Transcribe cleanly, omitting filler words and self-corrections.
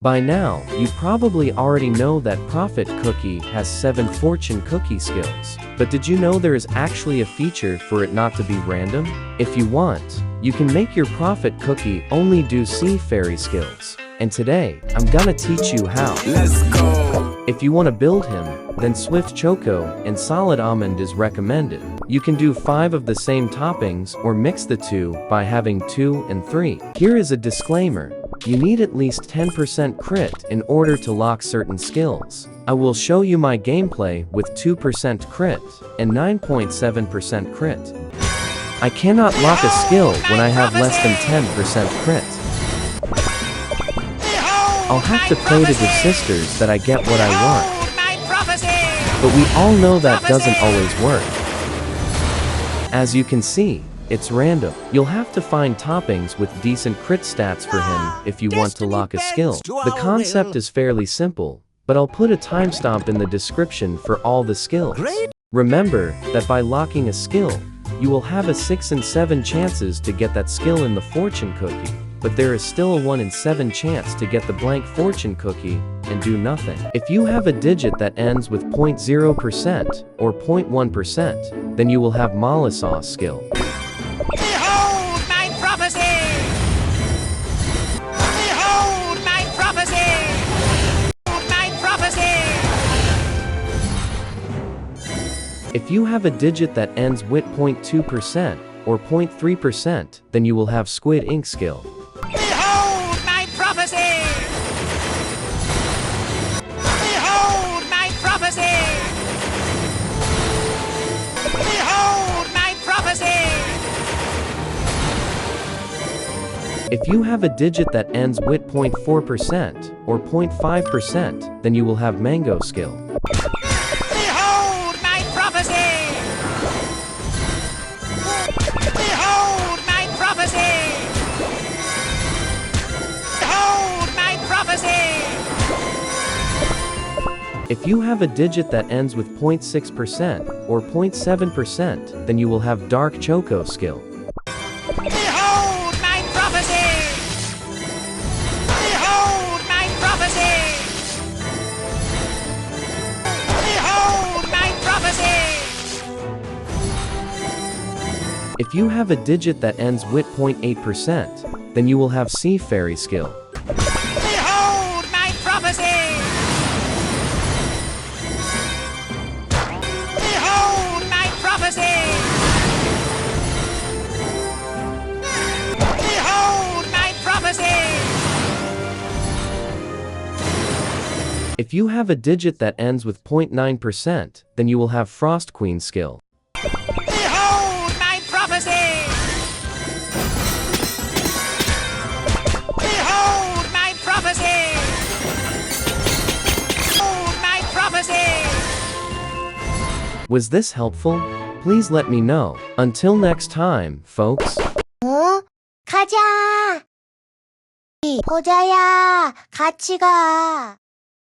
By now, you probably already know that Profit Cookie has 7 fortune cookie skills. But did you know there is actually a feature for it not to be random? If you want, you can make your Profit Cookie only do sea fairy skills. And today, I'm gonna teach you how. Let's go! If you want to build him, then Swift Choco and Solid Almond is recommended. You can do 5 of the same toppings or mix the 2 by having 2 and 3. Here is a disclaimer. You need at least 10% crit in order to lock certain skills. I will show you my gameplay with 2% crit and 9.7% crit. I cannot lock a skill when I have less than 10% crit. I'll have to pray to the sisters that I get what I want. But we all know that doesn't always work. As you can see, it's random. You'll have to find toppings with decent crit stats for him if you want to lock a skill. The concept is fairly simple, but I'll put a timestamp in the description for all the skills. Remember that by locking a skill, you will have a 6 in 7 chances to get that skill in the fortune cookie. But there is still a 1 in 7 chance to get the blank fortune cookie and do nothing. If you have a digit that ends with 0.0% or 0.1%, then you will have Mollisaw skill. Behold my prophecy! Behold my prophecy! Behold my prophecy! If you have a digit that ends with 0.2% or 0.3%, then you will have Squid Ink skill. Behold my prophecy! Behold my prophecy! Behold my prophecy! If you have a digit that ends with 0.4% or 0.5%, then you will have Mango skill. Behold my prophecy! Behold my prophecy! Behold my prophecy! If you have a digit that ends with 0.6% or 0.7%, then you will have Dark Choco skill. Behold my prophecy! Behold my prophecy! Behold my prophecy! If you have a digit that ends with 0.8%, then you will have Sea Fairy skill. Behold my prophecy! Behold my prophecy! Behold my prophecy! If you have a digit that ends with 0.9%, then you will have Frost Queen skill. Behold my prophecy! Behold my prophecy! Behold my prophecy! Was this helpful? Please let me know. Until next time, folks. 가자! 보자야, 같이 가.